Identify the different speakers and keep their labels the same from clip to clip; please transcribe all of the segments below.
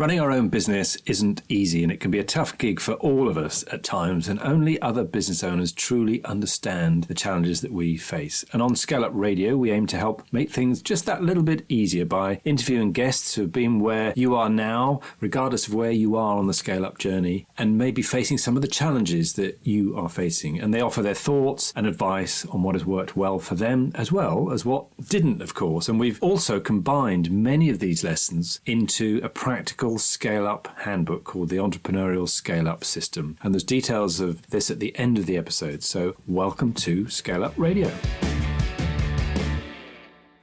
Speaker 1: Running our own business isn't easy, and it can be a tough gig for all of us at times, and only other business owners truly understand the challenges that we face. And on Scale Up Radio, we aim to help make things just that little bit easier by interviewing guests who have been where you are now, regardless of where you are on the scale-up journey, and maybe facing some of the challenges that you are facing. And they offer their thoughts and advice on what has worked well for them, as well as what didn't, of course. And we've also combined many of these lessons into a practical scale-up handbook called the Entrepreneurial Scale-Up System. And there's details of this at the end of the episode. So welcome to Scale Up Radio.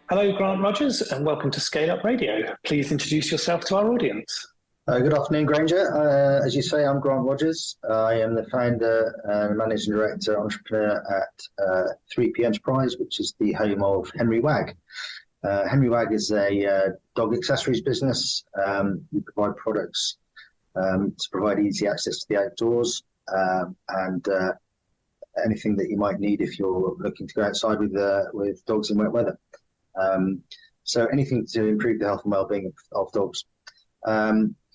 Speaker 2: Hello, Grant Rogers, and welcome to Scale Up Radio. Please introduce yourself to our audience.
Speaker 3: Good afternoon, Granger. As you say, I'm Grant Rogers. I am the founder and managing director, entrepreneur at 3P Enterprise, which is the home of Henry Wag. Henry Wag is a dog accessories business. We provide products to provide easy access to the outdoors and anything that you might need if you're looking to go outside with dogs in wet weather. So anything to improve the health and well-being of dogs.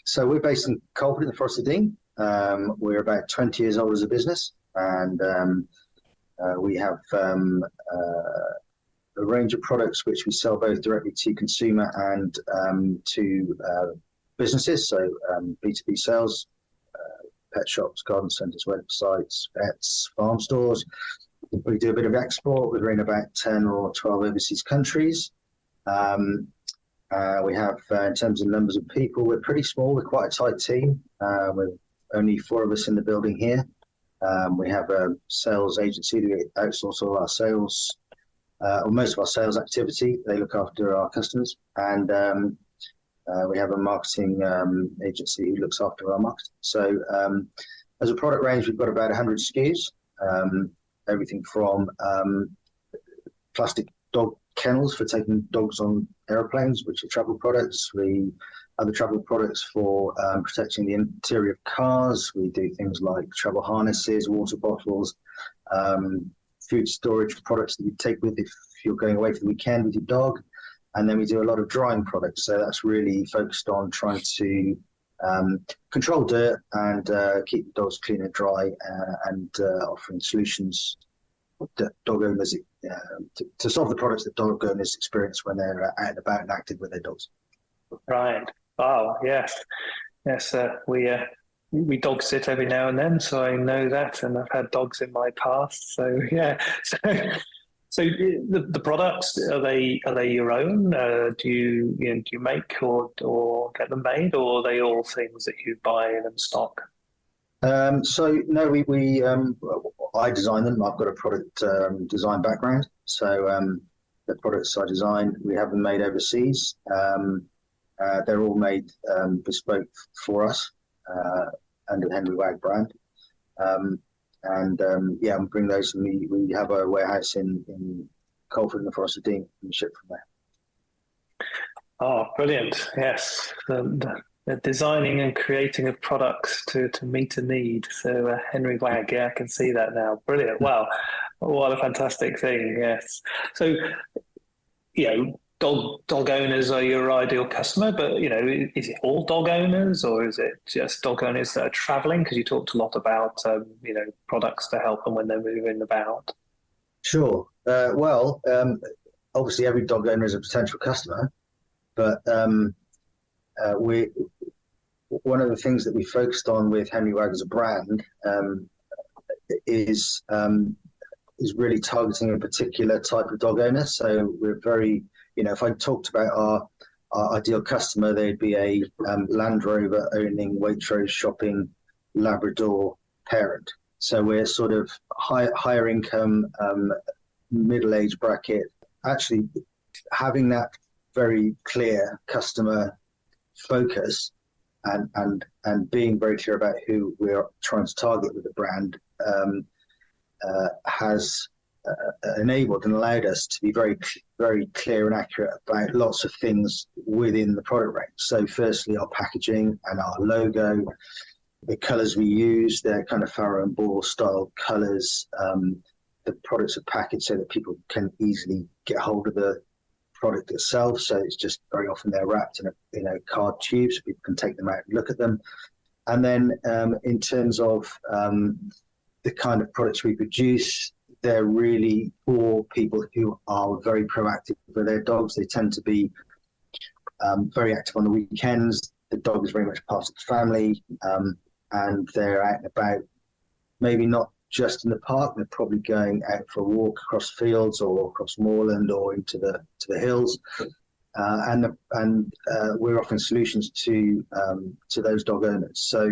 Speaker 3: So we're based in Colford in the Forest of Dean. We're about 20 years old as a business, and we have a range of products which we sell both directly to consumer and to businesses, so B2B sales, pet shops, garden centres, websites, vets, farm stores. We do a bit of export. We're in about 10 or 12 overseas countries. We have, in terms of numbers of people, we're pretty small. We're quite a tight team. With only 4 of us in the building here. We have a sales agency that outsource all our sales, or most of our sales activity. They look after our customers, and we have a marketing agency who looks after our marketing. So as a product range, we've got about 100 SKUs, everything from plastic dog kennels for taking dogs on aeroplanes, which are travel products. We other travel products for protecting the interior of cars. We do things like travel harnesses, water bottles, food storage products that you take with if you're going away for the weekend with your dog. And then we do a lot of drying products. So that's really focused on trying to control dirt and keep the dogs clean and dry, and offering solutions that dog owners to solve the products that dog owners experience when they're out and about and active with their dogs.
Speaker 2: Right. Oh, yes. Yes, we dog sit every now and then, so I know that, and I've had dogs in my past. So yeah. So the products, are they your own? Do you make or get them made, or are they all things that you buy and stock?
Speaker 3: So no, we I design them. I've got a product design background, so the products I design, we have them made overseas. They're all made bespoke for us under the Henry Wag brand, we bring those. And we have a warehouse in Colford in the Forest of Dean, and we ship from there.
Speaker 2: Oh, brilliant! Yes. The designing and creating of products to meet a need. So Henry Wag, yeah, I can see that now. Brilliant. Wow, what a fantastic thing. Yes. So, dog owners are your ideal customer, but is it all dog owners, or is it just dog owners that are traveling? Because you talked a lot about products to help them when they're moving about.
Speaker 3: Sure. Obviously every dog owner is a potential customer, but one of the things that we focused on with Henry Wag as a brand is really targeting a particular type of dog owner. So we're very, if I talked about our ideal customer, they'd be a Land Rover-owning, Waitrose shopping Labrador parent. So we're sort of higher income, middle-age bracket. Actually, having that very clear customer focus and being very clear about who we're trying to target with the brand has enabled and allowed us to be very, very clear and accurate about lots of things within the product range. So firstly, our packaging and our logo, the colours we use, they're kind of Farrow and Ball style colours. The products are packaged so that people can easily get hold of the product itself. So it's just very often they're wrapped in a card tube, so people can take them out and look at them. And then in terms of the kind of products we produce, they're really for people who are very proactive with their dogs. They tend to be very active on the weekends. The dog is very much part of the family, and they're out and about, maybe not just in the park. They're probably going out for a walk across fields or across moorland or into the hills. And we're offering solutions to those dog owners. So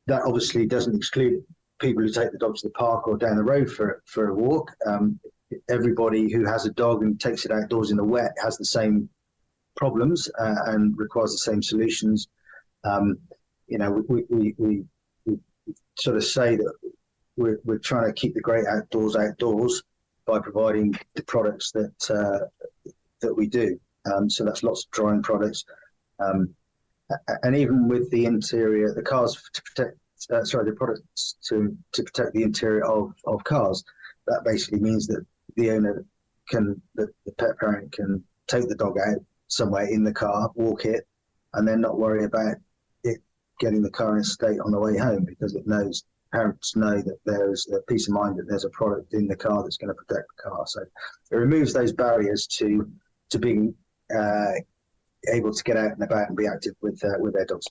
Speaker 3: that obviously doesn't exclude people who take the dog to the park or down the road for a walk. Everybody who has a dog and takes it outdoors in the wet has the same problems and requires the same solutions. We sort of say that we're trying to keep the great outdoors by providing the products that we do. So that's lots of drying products, and even with the interior, the cars to protect. The products to protect the interior of cars. That basically means that the owner the pet parent can take the dog out somewhere in the car, walk it, and then not worry about it getting the car in a state on the way home, because parents know that there's a peace of mind that there's a product in the car that's going to protect the car. So it removes those barriers to being able to get out and about and be active with their dogs.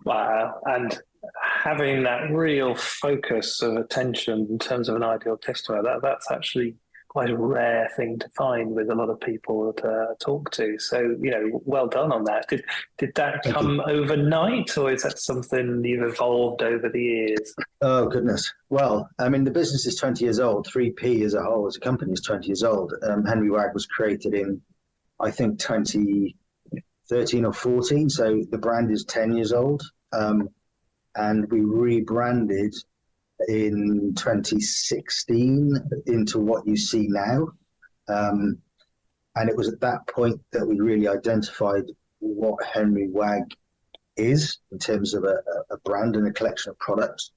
Speaker 2: Wow. And having that real focus of attention in terms of an ideal customer, that's actually quite a rare thing to find with a lot of people to talk to. So, well done on that. Did that come overnight, or is that something you've evolved over the years?
Speaker 3: Oh, goodness. Well, I mean, the business is 20 years old. 3P as a whole, as a company, is 20 years old. Henry Wag was created in, I think, 2013 or 14, so the brand is 10 years old, and we rebranded in 2016 into what you see now, and it was at that point that we really identified what Henry Wag is in terms of a brand and a collection of products,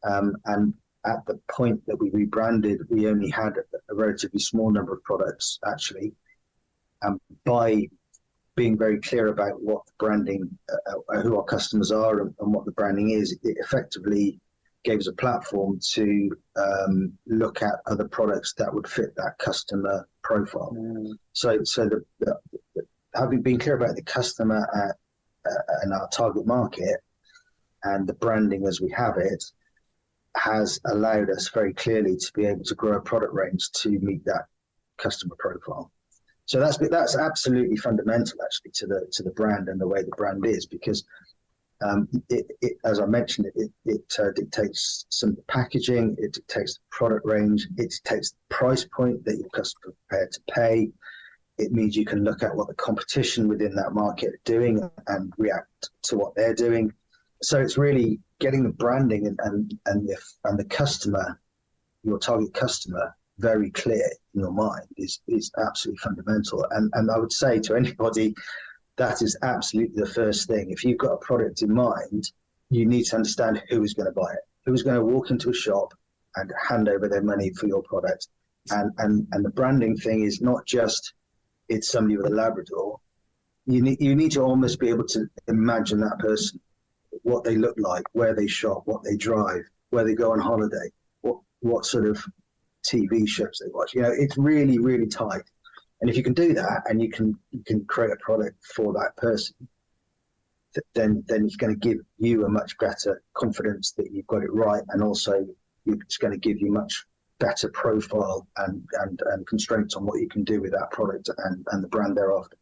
Speaker 3: and at the point that we rebranded, we only had a relatively small number of products, actually. By being very clear about what the branding, who our customers are and what the branding is, it effectively gave us a platform to look at other products that would fit that customer profile. So having been clear about the customer and our target market and the branding as we have it, has allowed us very clearly to be able to grow a product range to meet that customer profile. So that's absolutely fundamental, actually, to the brand and the way the brand is, because it as I mentioned, it dictates some packaging, it dictates the product range, it dictates the price point that your customer is prepared to pay. It means you can look at what the competition within that market are doing and react to what they're doing. So it's really getting the branding and the customer, your target customer, very clear in your mind is absolutely fundamental. And I would say to anybody, that is absolutely the first thing. If you've got a product in mind, you need to understand who is going to buy it, who is going to walk into a shop and hand over their money for your product. And the branding thing is not just it's somebody with a Labrador. You need to almost be able to imagine that person, what they look like, where they shop, what they drive, where they go on holiday, what sort of TV shows they watch. It's really, really tight. And if you can do that and you can create a product for that person, then it's going to give you a much better confidence that you've got it right, and also it's going to give you much better profile and constraints on what you can do with that product and the brand thereafter.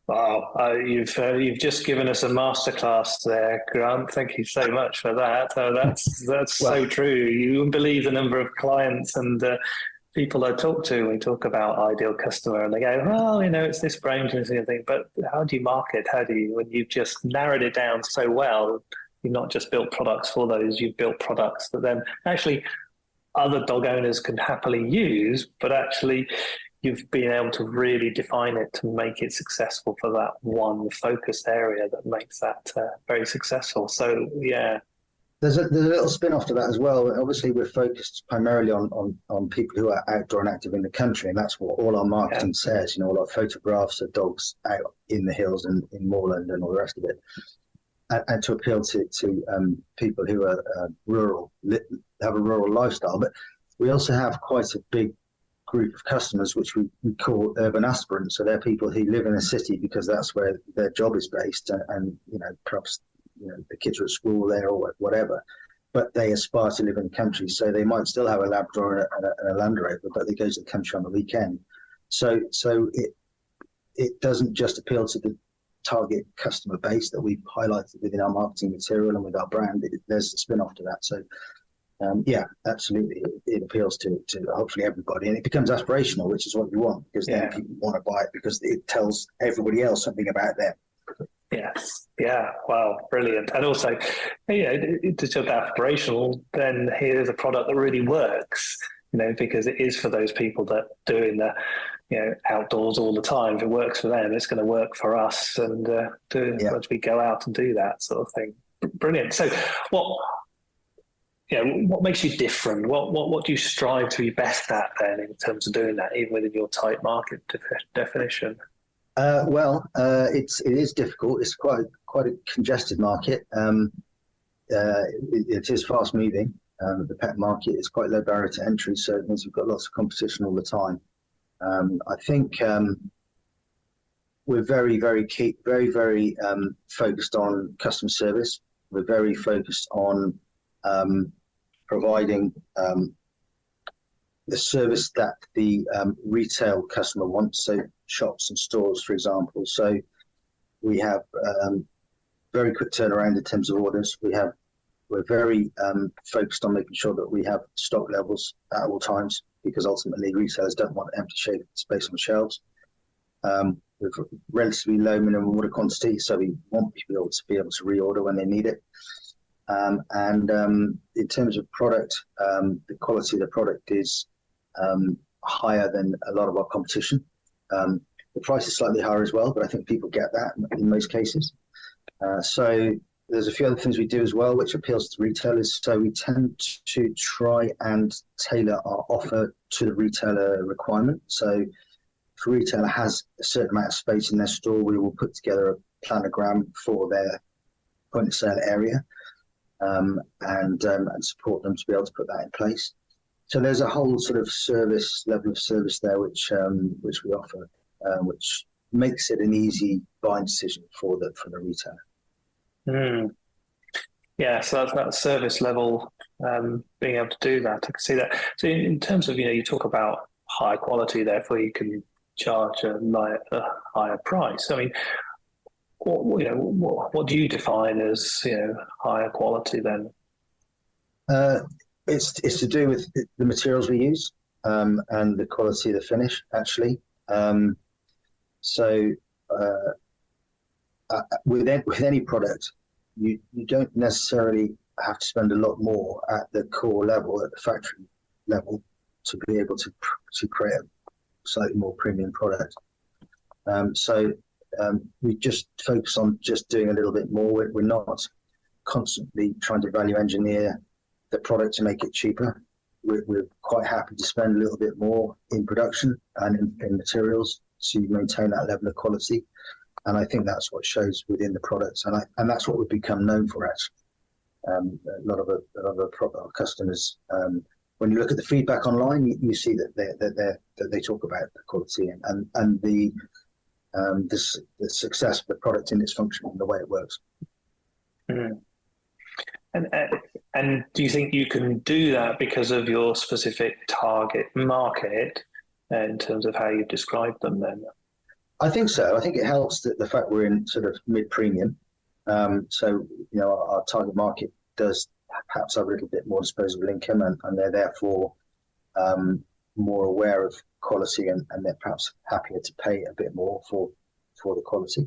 Speaker 2: Wow, you've just given us a masterclass there, Grant. Thank you so much for that. That's so true. You wouldn't believe the number of clients and people I talk to. We talk about ideal customer, and they go, "Oh, it's this range and this thing." But how do you market? When you've just narrowed it down so well? You've not just built products for those. You've built products that then actually other dog owners can happily use, but actually you've been able to really define it to make it successful for that one focused area that makes that very successful. So, yeah.
Speaker 3: There's a little spin-off to that as well. Obviously, we're focused primarily on people who are outdoor and active in the country, and that's what all our marketing says. All our photographs of dogs out in the hills and in moorland and all the rest of it, and to appeal to people who are rural, have a rural lifestyle. But we also have quite a big group of customers which we call urban aspirants. So they're people who live in a city because that's where their job is based, and perhaps the kids are at school there or whatever, but they aspire to live in the country. So they might still have a Labrador and a Land Rover, but they go to the country on the weekend. So it doesn't just appeal to the target customer base that we've highlighted within our marketing material and with our brand. There's a spin-off to that. So absolutely, it appeals to hopefully everybody, and it becomes aspirational, which is what you want, because then people want to buy it because it tells everybody else something about them.
Speaker 2: Yes. Yeah. Wow. Brilliant. And also, it's just aspirational. Then here's a product that really works. Because it is for those people that are doing the, outdoors all the time. If it works for them, it's going to work for us. And once we go out and do that sort of thing. Brilliant. So, what makes you different? What do you strive to be best at then in terms of doing that, even within your tight market definition?
Speaker 3: It is difficult. It's quite a congested market. It is fast moving. The pet market is quite low barrier to entry, so it means we've got lots of competition all the time. I think we're very, very focused on customer service. We're very focused on providing the service that the retail customer wants, so shops and stores, for example. So we have very quick turnaround in terms of orders. We're very focused on making sure that we have stock levels at all times, because ultimately retailers don't want empty space on shelves. With relatively low minimum order quantity, so we want people to be able to reorder when they need it. And in terms of product, the quality of the product is higher than a lot of our competition. The price is slightly higher as well, but I think people get that in most cases. So there's a few other things we do as well, which appeals to retailers. So we tend to try and tailor our offer to the retailer requirement. So if a retailer has a certain amount of space in their store, we will put together a planogram for their point of sale area and support them to be able to put that in place. So there's a whole sort of level of service there, which we offer, which makes it an easy buying decision for the retailer.
Speaker 2: Yeah, so that's that service level, being able to do that. I can see that. So in terms of, you talk about high quality, therefore you can charge a higher price. I mean, what do you define as higher quality then?
Speaker 3: It's to do with the materials we use and the quality of the finish, actually. With any product, you don't necessarily have to spend a lot more at the core level, at the factory level, to be able to create a slightly more premium product. We just focus on just doing a little bit more. We're not constantly trying to value engineer the product to make it cheaper. We're quite happy to spend a little bit more in production and in materials to maintain that level of quality. And I think that's what shows within the products, and that's what we've become known for, actually. A lot of our customers, when you look at the feedback online, you see that they talk about the quality and the success of the product in its function and the way it works.
Speaker 2: Mm. And do you think you can do that because of your specific target market in terms of how you describe them then?
Speaker 3: I think so. I think it helps that the fact we're in sort of mid-premium. So, our target market does perhaps have a little bit more disposable income, and they're therefore more aware of quality, and they're perhaps happier to pay a bit more for the quality.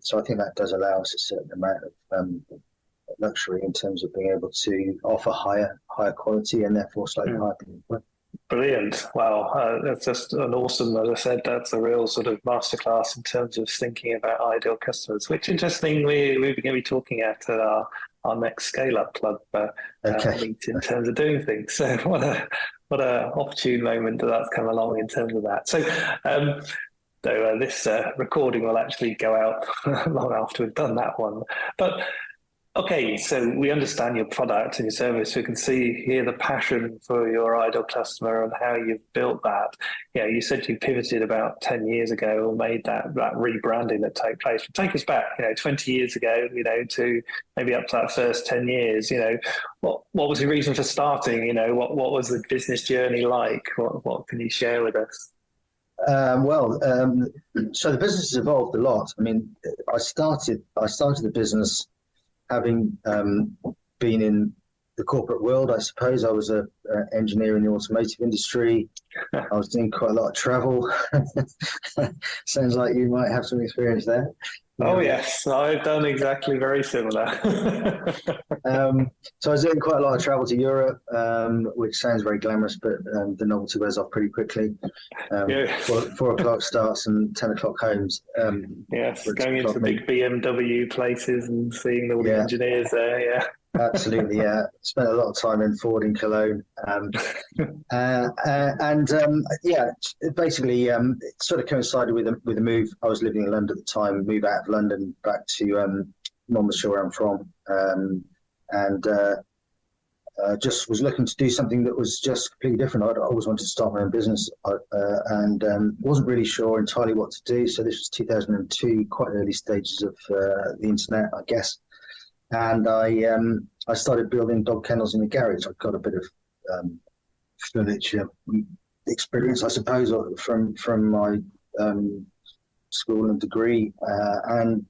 Speaker 3: So I think that does allow us a certain amount of luxury in terms of being able to offer higher quality and therefore slightly higher premium.
Speaker 2: Brilliant. Wow. That's just an awesome, as I said, that's a real sort of masterclass in terms of thinking about ideal customers, which interestingly, we're going to be talking at our next Scale Up Club meet in terms of doing things. So what a opportune moment that's come along in terms of that. So this recording will actually go out long after we've done that one. But okay, so we understand your product and your service. We can see here the passion for your ideal customer and how you've built that. Yeah, you said you pivoted about 10 years ago or made that rebranding that took place. Take us back, 20 years ago, to maybe up to that first 10 years. What was the reason for starting? What was the business journey like? What can you share with us?
Speaker 3: So the business has evolved a lot. I mean, I started the business having been in the corporate world. I suppose I was an engineer in the automotive industry. I was doing quite a lot of travel. Sounds like you might have some experience there.
Speaker 2: Oh, yes, I've done exactly very similar.
Speaker 3: So I was doing quite a lot of travel to Europe, which sounds very glamorous, but the novelty wears off pretty quickly. 4 o'clock starts and 10 o'clock homes.
Speaker 2: Yes, going into the big BMW places and seeing all the engineers there, yeah.
Speaker 3: Absolutely, yeah. Spent a lot of time in Ford in Cologne. Basically, it sort of coincided with a move. I was living in London at the time, move out of London back to Monmouthshire, where I'm from, just was looking to do something that was just completely different. I'd always wanted to start my own business and wasn't really sure entirely what to do. So this was 2002, quite early stages of the internet, I guess. And I started building dog kennels in the garage. I got a bit of furniture experience, I suppose, from my school and degree, and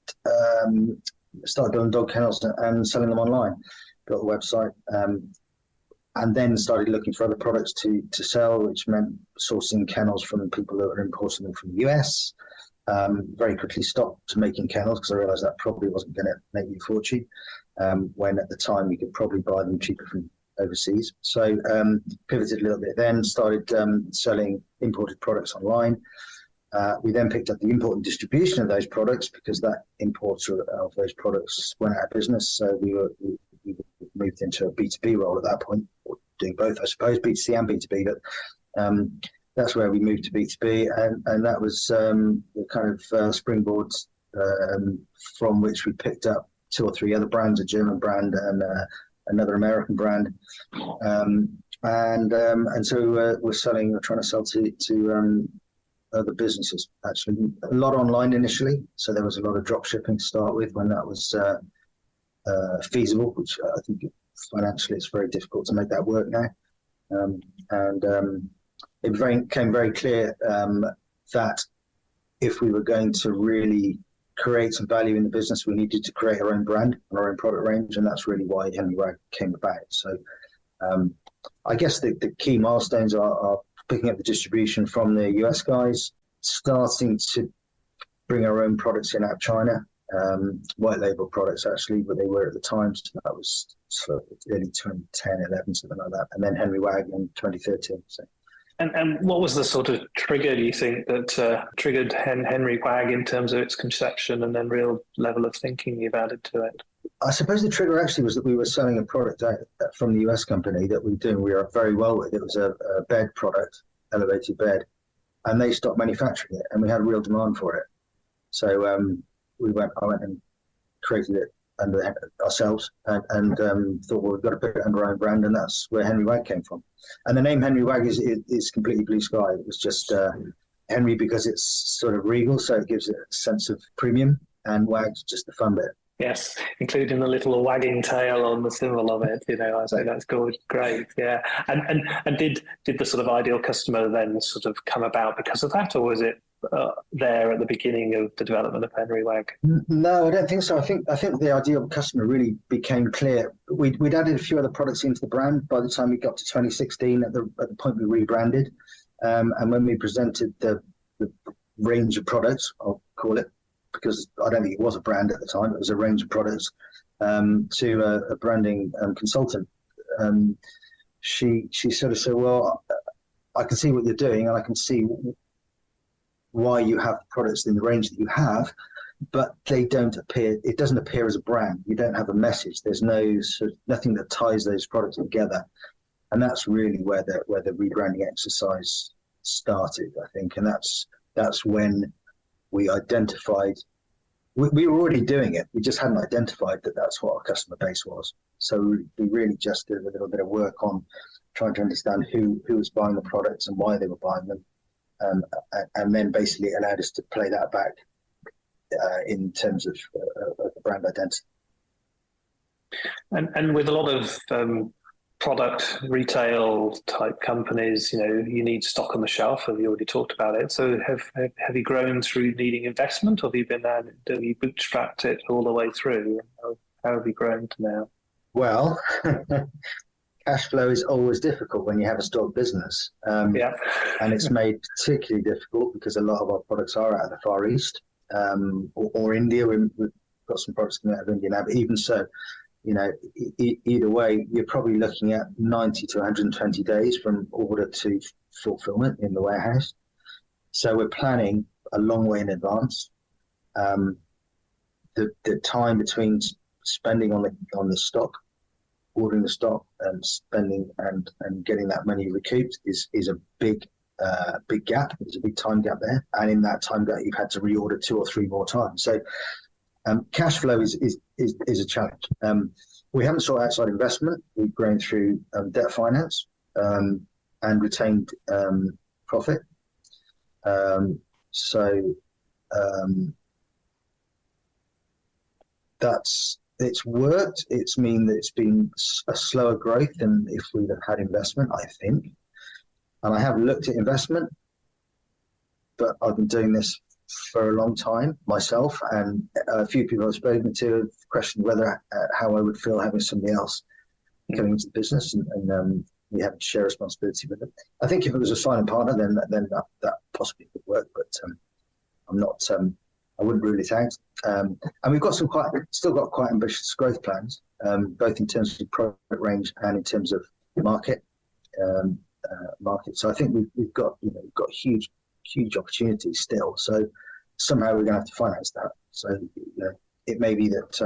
Speaker 3: started building dog kennels and selling them online. Built a website, and then started looking for other products to sell, which meant sourcing kennels from people that were importing them from the US. Very quickly stopped making kennels because I realized that probably wasn't going to make me a fortune, when at the time you could probably buy them cheaper from overseas. So pivoted a little bit then, started selling imported products online. We then picked up the import and distribution of those products because that importer of those products went out of business. So we moved into a B2B role at that point, or doing both, I suppose, B2C and B2B. But that's where we moved to B2B, and that was the kind of springboard from which we picked up 2 or 3 other brands, a German brand and another American brand, and so we're trying to sell to other businesses. Actually, a lot online initially, so there was a lot of drop shipping to start with when that was feasible, which I think financially it's very difficult to make that work now, it became very clear that if we were going to really create some value in the business, we needed to create our own brand and our own product range, and that's really why Henry Wag came about. So I guess the key milestones are picking up the distribution from the US guys, starting to bring our own products in out of China, white label products actually, but they were at the time, so that was sort of early 2010, 11, something like that, and then Henry Wag in 2013. So.
Speaker 2: And what was the sort of trigger, do you think, that triggered Henry Wag in terms of its conception and then real level of thinking you've added to it?
Speaker 3: I suppose the trigger actually was that we were selling a product out from the US company that we were very well with. It was a bed product, elevated bed, and they stopped manufacturing it, and we had real demand for it. So I went and created it under ourselves, and thought, well, we've got to put it under our own brand, and that's where Henry Wag came from. And the name Henry Wag is completely blue sky. It was just Henry because it's sort of regal, so it gives it a sense of premium, and Wag's just the fun bit.
Speaker 2: Yes, including the little wagging tail on the symbol of it. I think that's good, great, yeah. And did the sort of ideal customer then sort of come about because of that, or was it there at the beginning of the development of Henry Wag?
Speaker 3: No, I don't think so. I think the ideal customer really became clear. We'd added a few other products into the brand by the time we got to 2016. At the point we rebranded, and when we presented the range of products, I'll call it, because I don't think it was a brand at the time, it was a range of products, to a branding consultant. She sort of said, well, I can see what you're doing, and I can see why you have products in the range that you have, but they don't appear. It doesn't appear as a brand. You don't have a message. There's no nothing that ties those products together, and that's really where the rebranding exercise started, I think, and that's when we identified. We were already doing it. We just hadn't identified that that's what our customer base was. So we really just did a little bit of work on trying to understand who was buying the products and why they were buying them. And then basically it allowed us to play that back in terms of the brand identity.
Speaker 2: And with a lot of product retail type companies, you need stock on the shelf. Have you already talked about it? So have you grown through needing investment, or have you bootstrapped it all the way through? How have you grown to now?
Speaker 3: Well, cash flow is always difficult when you have a stock business.
Speaker 2: Yeah.
Speaker 3: And it's made particularly difficult because a lot of our products are out of the Far East or India. We've got some products coming out of India now, but even so, either way, you're probably looking at 90 to 120 days from order to fulfillment in the warehouse. So we're planning a long way in advance. The time between spending on the stock, ordering the stock, and spending and getting that money recouped is a big gap. There's a big time gap there, and in that time gap, you've had to reorder 2 or 3 more times. So cash flow is a challenge. We haven't sought outside investment. We've grown through debt finance and retained profit. It's worked. It's mean that it's been a slower growth than if we'd have had investment, I think. And I have looked at investment, but I've been doing this for a long time myself, and a few people I've spoken to have questioned whether how I would feel having somebody else coming into the business, and we have to share responsibility with them. I think if it was a silent partner, then that possibly could work, but I'm not. I wouldn't rule it out. And we've got still got quite ambitious growth plans, both in terms of product range and in terms of market. So I think we've got huge opportunities still. So somehow we're going to have to finance that. So it may be that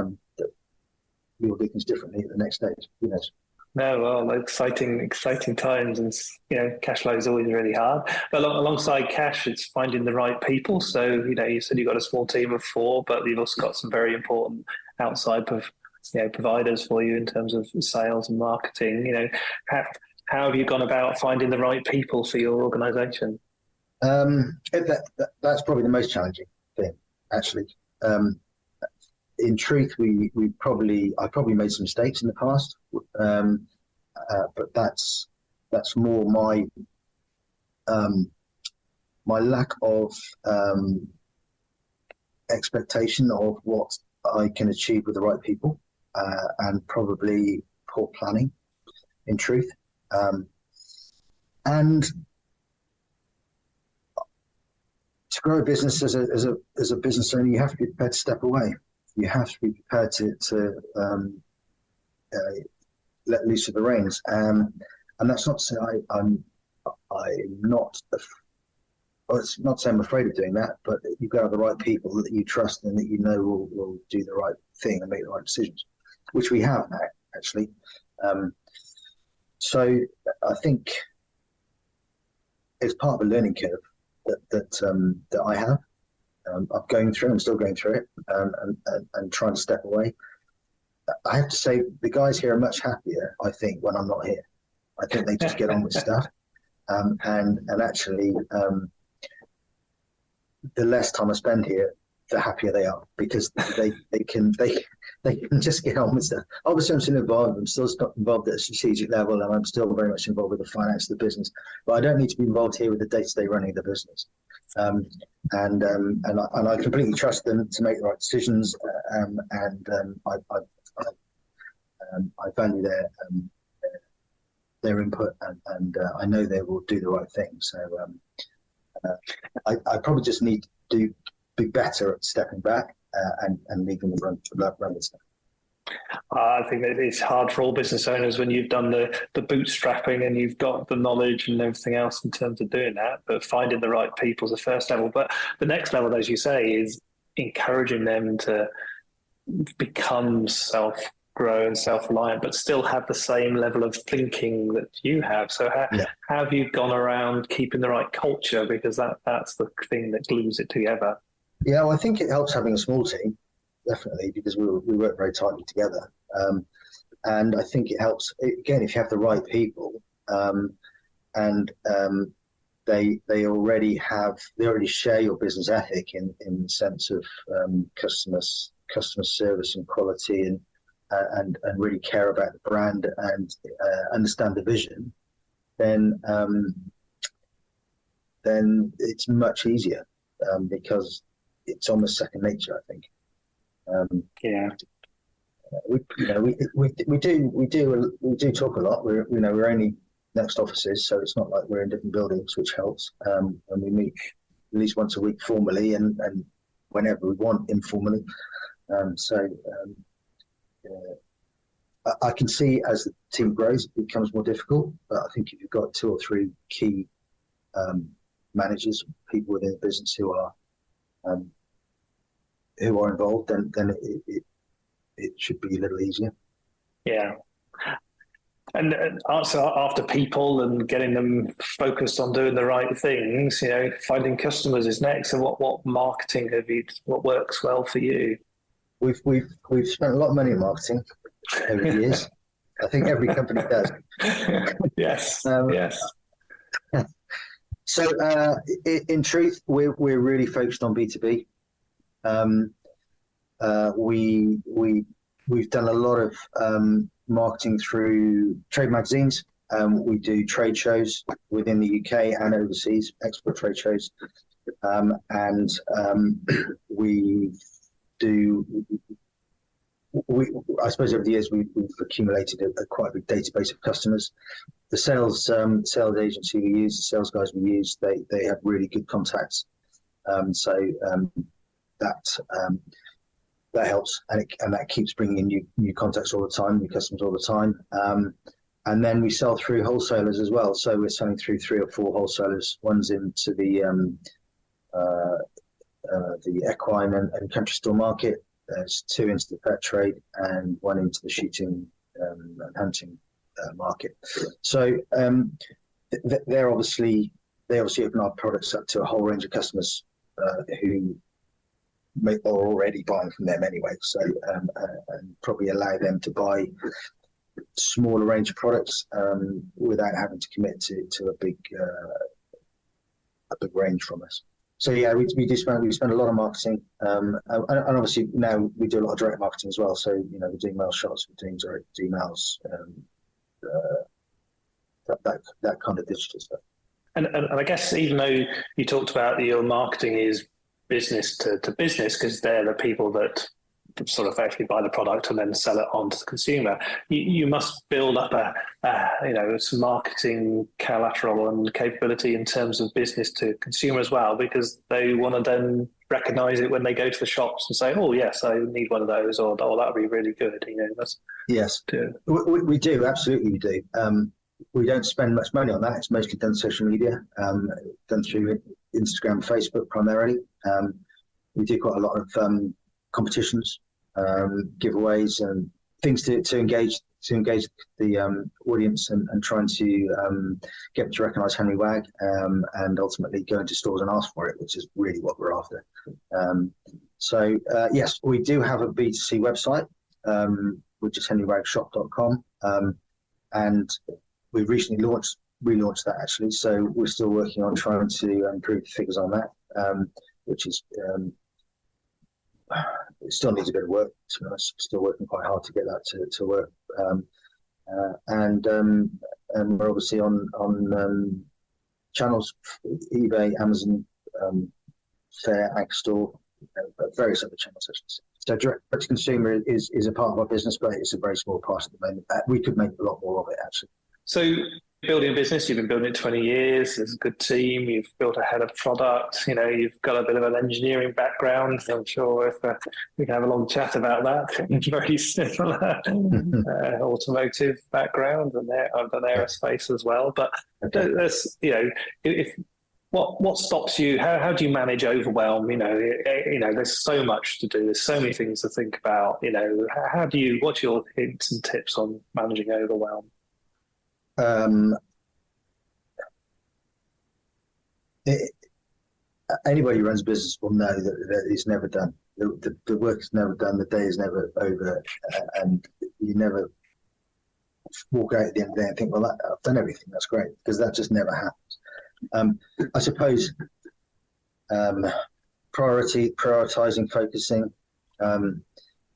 Speaker 3: we'll do things differently at the next stage. Who knows?
Speaker 2: No, well, exciting times, and cash flow is always really hard. But alongside cash, it's finding the right people. So you said you've got a small team of 4, but you've also got some very important outside providers for you in terms of sales and marketing. How have you gone about finding the right people for your organisation?
Speaker 3: That's probably the most challenging thing, actually. In truth, I probably made some mistakes in the past, but that's more my lack of expectation of what I can achieve with the right people, and probably poor planning, in truth, and to grow a business as a business owner, you have to be prepared to step away. You have to be prepared to let loose of the reins, and that's not to say I'm not. Well, it's not to say I'm afraid of doing that, but you've got to have the right people that you trust and that will do the right thing and make the right decisions, which we have now, actually. So I think it's part of a learning curve that I have. I'm still going through it, and trying to step away. I have to say, the guys here are much happier, I think, when I'm not here. I think they just get on with stuff, and actually, the less time I spend here, the happier they are, because they can just get on with stuff. Obviously, I'm still involved. I'm still involved at a strategic level, and I'm still very much involved with the finance of the business. But I don't need to be involved here with the day-to-day running of the business. And I completely trust them to make the right decisions, and I value their input, and I know they will do the right thing. So I probably just need to be better at stepping back and leaving them run the stuff.
Speaker 2: I think that it's hard for all business owners when you've done the bootstrapping and you've got the knowledge and everything else in terms of doing that, but finding the right people is the first level. But the next level, as you say, is encouraging them to become self-grown, self-reliant, but still have the same level of thinking that you have. So how have you gone around keeping the right culture? Because that's the thing that glues it together.
Speaker 3: Yeah, well, I think it helps having a small team, definitely, because we work very tightly together. And I think it helps, again, if you have the right people, and they already share your business ethic in the sense of customer service and quality, and really care about the brand and understand the vision, then it's much easier, because it's almost second nature, I think. We do talk a lot. We're only next offices, so it's not like we're in different buildings, which helps. And we meet at least once a week formally, and whenever we want informally. I can see as the team grows, it becomes more difficult. But I think if you've got 2 or 3 key managers, people within the business who are involved, then it should be a little easier.
Speaker 2: Yeah. And also after people and getting them focused on doing the right things, finding customers is next. So what marketing what works well for you?
Speaker 3: We've spent a lot of money on marketing over the years. I think every company does.
Speaker 2: Yes. Yes.
Speaker 3: So in truth, we're really focused on B2B. We've done a lot of marketing through trade magazines. We do trade shows within the UK and overseas, export trade shows, and I suppose over the years we've accumulated a quite a big database of customers. The sales agency we use, the sales guys we use, they have really good contacts. That helps, and that keeps bringing in new contacts all the time, new customers all the time. And then we sell through wholesalers as well. So we're selling through 3 or 4 wholesalers. One's into the equine and country store market. There's 2 into the pet trade and 1 into the shooting and hunting market. So they obviously open our products up to a whole range of customers who are already buying from them anyway. So and probably allow them to buy smaller range of products without having to commit to a big range from us. So yeah, we spend a lot of marketing, and obviously now we do a lot of direct marketing as well. So we're doing mail shots, we're doing direct emails, that kind of digital stuff.
Speaker 2: And I guess even though you talked about your marketing is business to business, because they're the people that sort of actually buy the product and then sell it on to the consumer, you must build up some marketing collateral and capability in terms of business to consumer as well, because they want to then recognize it when they go to the shops and say, oh yes, I need one of those, or that would be really good.
Speaker 3: Yes, we do, absolutely we do. We don't spend much money on that. It's mostly done social media, done through Instagram, Facebook primarily. We do quite a lot of competitions, giveaways, and things to engage the audience and trying to get them to recognise Henry Wag, and ultimately go into stores and ask for it, which is really what we're after. So yes, we do have a B2C website, which is henrywagshop.com, and we recently relaunched that actually. So we're still working on trying to improve the figures on that, which is it still needs a bit of work, to be honest. Still working quite hard to get that to work. And we're obviously on channels, eBay, Amazon, Fair, Ag Store, various other channels. So direct to consumer is a part of our business, but it's a very small part at the moment. We could make a lot more of it, actually.
Speaker 2: So building a business, you've been building it 20 years, there's a good team, you've built a head of product, you've got a bit of an engineering background. I'm sure if we can have a long chat about that. Very similar automotive background, and I've done aerospace as well. But there's, what stops you? How do you manage overwhelm? There's so much to do. There's so many things to think about. What's your hints and tips on managing overwhelm?
Speaker 3: Anybody who runs a business will know that it's never done. The work is never done. The day is never over, and you never walk out at the end of the day and think, "Well, I've done everything. That's great," because that just never happens. I suppose prioritizing, focusing, having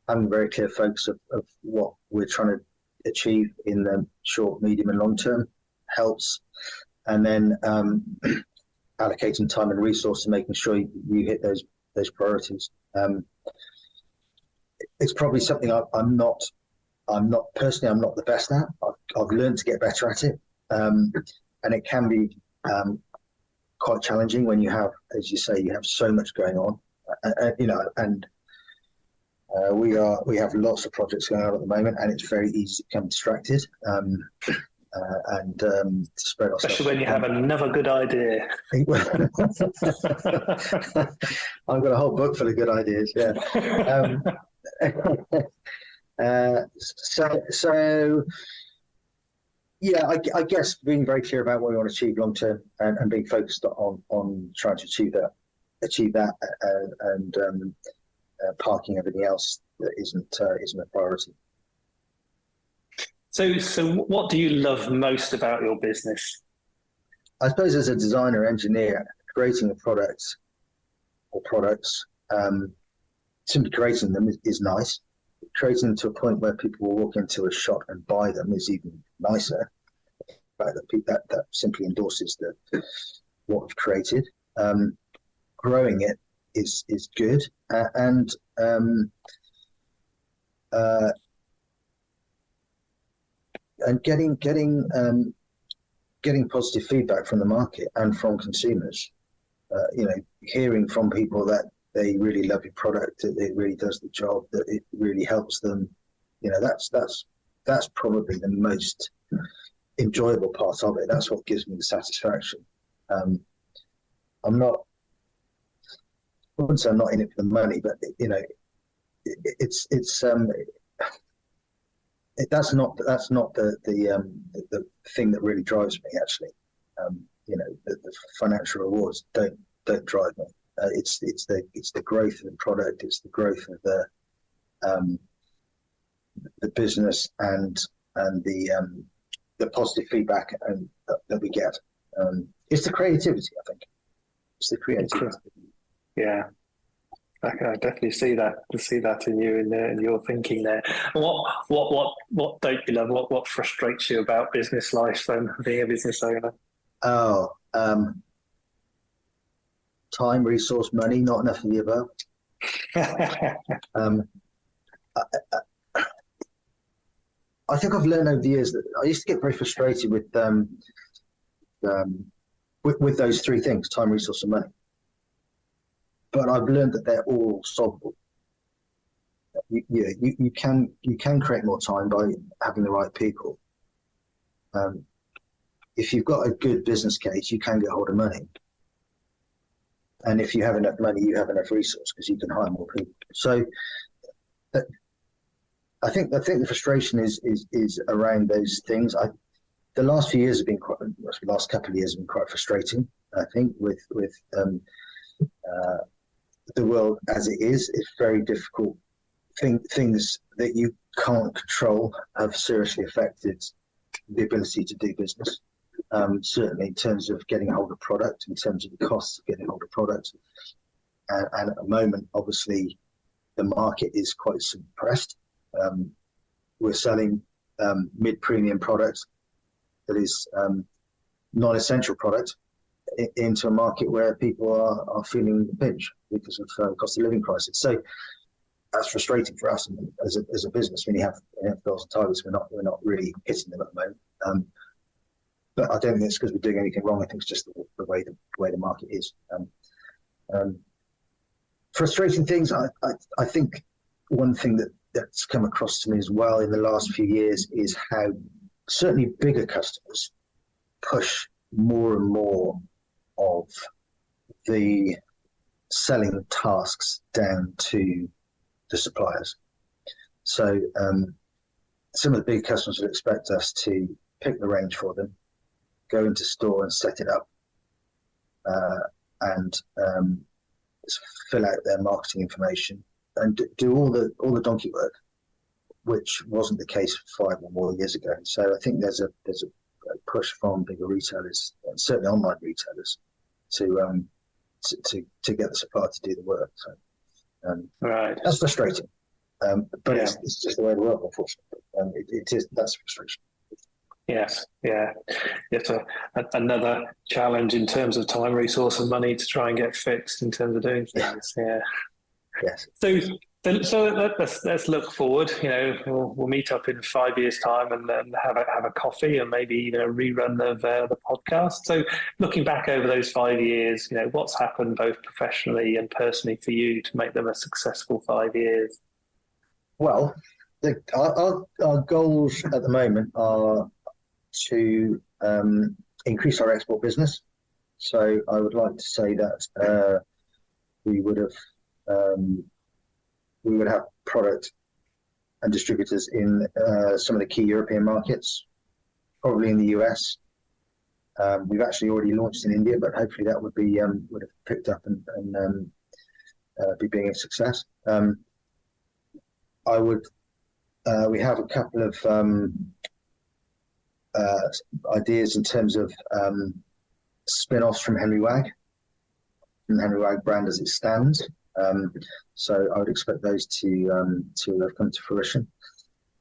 Speaker 3: a very clear focus of what we're trying to achieve in the short, medium, and long term helps, and then allocating time and resource to making sure you hit those priorities. It's probably something I'm not the best at. I've learned to get better at it, and it can be quite challenging when you have, as you say, you have so much going on, and we have lots of projects going on at the moment, and it's very easy to become distracted and to spread ourselves.
Speaker 2: Especially when you have another good idea.
Speaker 3: I've got a whole book full of good ideas. Yeah. So yeah, I guess being very clear about what we want to achieve long term and being focused on trying to achieve that, and parking everything else that isn't a priority.
Speaker 2: So what do you love most about your business?
Speaker 3: I suppose as a designer, engineer, creating a product or products, simply creating them is nice. Creating them to a point where people will walk into a shop and buy them is even nicer. That simply endorses what we've created. Growing it is good, and getting positive feedback from the market and from consumers. Hearing from people that they really love your product, that it really does the job, that it really helps them. That's probably the most enjoyable part of it. That's what gives me the satisfaction. I wouldn't say I'm not in it for the money, but that's not the thing that really drives me. Actually, the financial rewards don't drive me. It's the growth of the product. It's the growth of the business and the positive feedback that we get. It's the creativity, I think. It's the creativity.
Speaker 2: Yeah, I definitely see that in you in your thinking there. What don't you love? What frustrates you about business life then, being a business owner?
Speaker 3: Time, resource, money, not enough of the above. I think I've learned over the years that I used to get very frustrated with those three things: time, resource, and money. But I've learned that they're all solvable. You can create more time by having the right people. If you've got a good business case, you can get hold of money. And if you have enough money, you have enough resource because you can hire more people. So I think the frustration is around those things. The last few years have been the last couple of years have been quite frustrating. I think with the world as it is, it's very difficult. Things that you can't control have seriously affected the ability to do business. Certainly in terms of getting a hold of product, in terms of the costs of getting a hold of product. And at the moment, obviously, the market is quite suppressed. We're selling mid-premium products that is non-essential product into a market where people are feeling the pinch because of cost of living crisis. So that's frustrating for us as a business when you have goals and targets. We're not really hitting them at the moment. but I don't think it's because we're doing anything wrong. I think it's just the way the market is. Frustrating things. I think one thing that's come across to me as well in the last few years is how certainly bigger customers push more and more of the selling tasks down to the suppliers. So some of the big customers would expect us to pick the range for them, go into store and set it up, and fill out their marketing information and do all the donkey work, which wasn't the case 5 or more years ago. So I think there's a push from bigger retailers, and certainly online retailers, to get the supplier to do the work. So
Speaker 2: right,
Speaker 3: that's frustrating, but it's just the way of the world, unfortunately. That's frustration.
Speaker 2: Yes, yeah. It's another challenge in terms of time, resource, and money to try and get fixed in terms of doing things. Yeah.
Speaker 3: Yes.
Speaker 2: So let's look forward. We'll meet up in 5 years' time and then have a coffee and maybe even a rerun of the podcast. So looking back over those 5 years, what's happened both professionally and personally for you to make them a successful 5 years?
Speaker 3: Well, our goals at the moment are to increase our export business. So I would like to say that we would have product and distributors in some of the key European markets, probably in the US. We've actually already launched in India, but hopefully that would have picked up and be being a success. We have a couple of ideas in terms of spin-offs from Henry Wag, and the Henry Wag brand as it stands. So I would expect those to have come to fruition.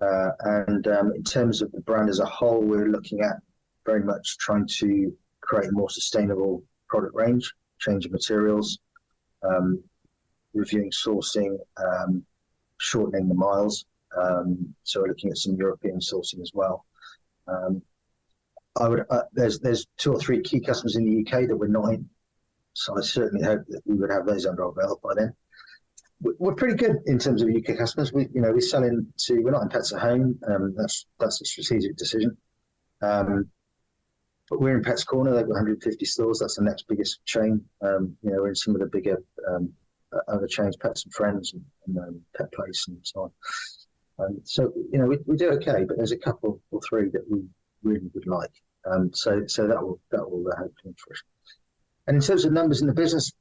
Speaker 3: And in terms of the brand as a whole, we're looking at very much trying to create a more sustainable product range, changing materials, reviewing sourcing, shortening the miles. So we're looking at some European sourcing as well. There's 2 or 3 key customers in the UK that we're not in, so I certainly hope that we would have those under our belt by then. We're pretty good in terms of UK customers. We sell into. We're not in Pets at Home. That's a strategic decision. But we're in Pets Corner. They've got 150 stores. That's the next biggest chain. We're in some of the bigger other chains, Pets and Friends and Pet Place and so on. So we do okay, but there's a couple or 3 that we really would like. So that will hopefully fruition. And in terms of numbers in the business,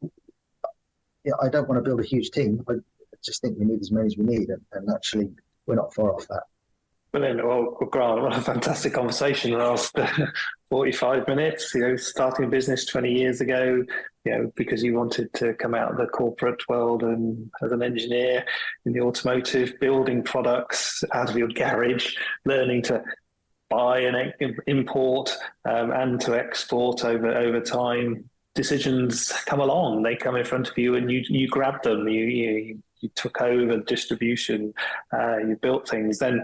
Speaker 3: I don't want to build a huge team. I just think we need as many as we need, and actually we're not far off that.
Speaker 2: Brilliant. Well, Grant, what a fantastic conversation the last 45 minutes. Starting a business 20 years ago, because you wanted to come out of the corporate world and as an engineer in the automotive, building products out of your garage, learning to buy and import and to export over time. Decisions come along, they come in front of you, and you grab them. You took over distribution, you built things. Then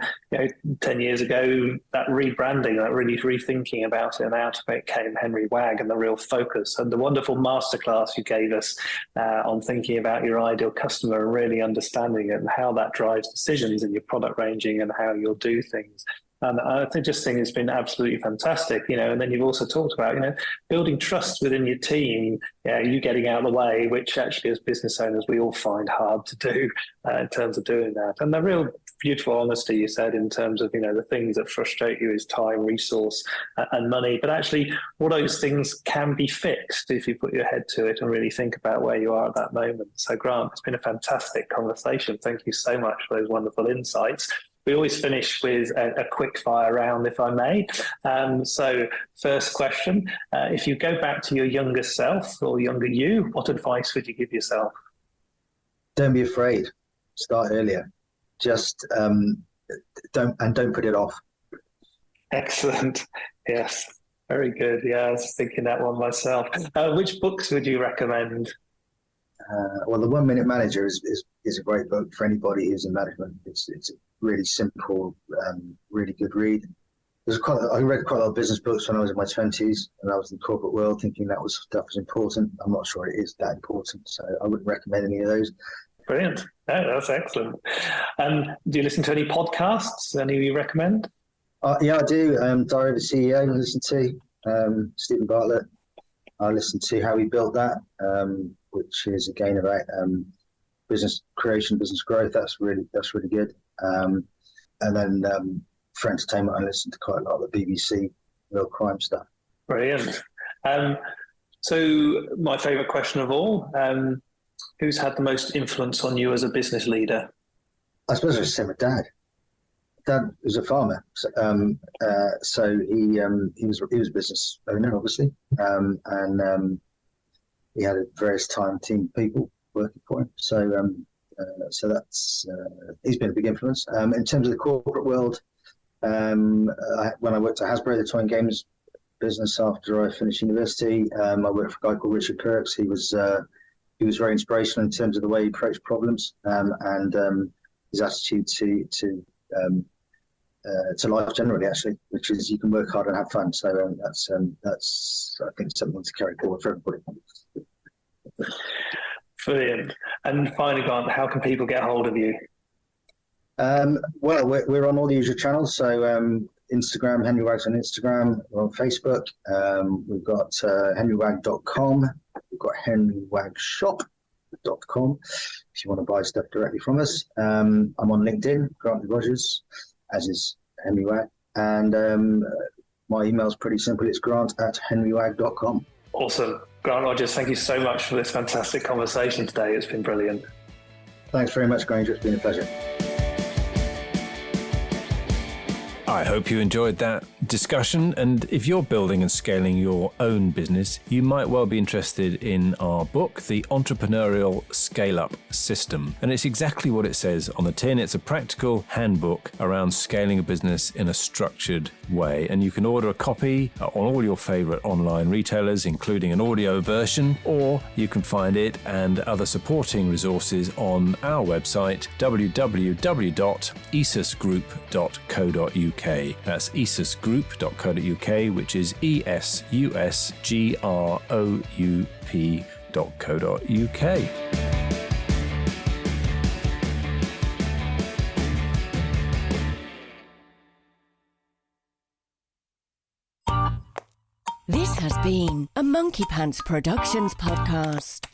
Speaker 2: 10 years ago, that rebranding, that really rethinking about it, and out of it came Henry Wag and the real focus and the wonderful masterclass you gave us on thinking about your ideal customer and really understanding it and how that drives decisions in your product ranging and how you'll do things. And I think it's been absolutely fantastic, and then you've also talked about, building trust within your team, you getting out of the way, which actually as business owners, we all find hard to do in terms of doing that. And the real beautiful honesty you said in terms of, the things that frustrate you is time, resource and money. But actually all those things can be fixed if you put your head to it and really think about where you are at that moment. So Grant, it's been a fantastic conversation. Thank you so much for those wonderful insights. We always finish with a quick fire round, if I may. So first question, if you go back to your younger self or younger you, what advice would you give yourself?
Speaker 3: Don't be afraid. Start earlier. Just don't put it off.
Speaker 2: Excellent. Yes. Very good. Yeah, I was thinking that one myself. Which books would you recommend?
Speaker 3: Well, The 1 Minute Manager is a great book for anybody who's in management. It's a really simple, really good read. I read quite a lot of business books when I was in my 20s, and I was in the corporate world thinking that stuff was important. I'm not sure it is that important, so I wouldn't recommend any of those.
Speaker 2: Brilliant. No, that's excellent. Do you listen to any podcasts? Any you recommend?
Speaker 3: Yeah, I do. Diary of a CEO, I listen to. Stephen Bartlett. I listen to How He Built That, which is again about business creation, business growth. That's really good. And then for entertainment, I listen to quite a lot of the BBC real crime stuff.
Speaker 2: Brilliant. So my favourite question of all, who's had the most influence on you as a business leader?
Speaker 3: I suppose it's my dad. Dad was a farmer, so he was a business owner, obviously, and he had a various team of people working for him. So that's he's been a big influence. In terms of the corporate world, when I worked at Hasbro, the toy and games business, after I finished university, I worked for a guy called Richard Perks. He was very inspirational in terms of the way he approached problems and his attitude to life generally, actually, which is you can work hard and have fun. So that's I think something to carry forward for everybody.
Speaker 2: Brilliant. And finally, Grant, how can people get hold of you?
Speaker 3: Well, we're on all the usual channels. So Instagram, Henry Wag's on Instagram. We're on Facebook. We've got henrywag.com. We've got henrywagshop.com if you want to buy stuff directly from us. I'm on LinkedIn, Grantley Rogers, as is Henry Wag. And my email's pretty simple. It's grant@henrywag.com.
Speaker 2: Awesome. Grant Rogers, thank you so much for this fantastic conversation today. It's been brilliant.
Speaker 3: Thanks very much, Granger. It's been a pleasure.
Speaker 1: I hope you enjoyed that discussion, and if you're building and scaling your own business, you might well be interested in our book, The Entrepreneurial Scale-Up System. And it's exactly what it says on the tin. It's a practical handbook around scaling a business in a structured way. And you can order a copy on all your favorite online retailers, including an audio version, or you can find it and other supporting resources on our website, www.esusgroup.co.uk. That's esusgroup.co.uk, which is esusgroup.co.uk.
Speaker 4: This has been a Monkey Pants Productions podcast.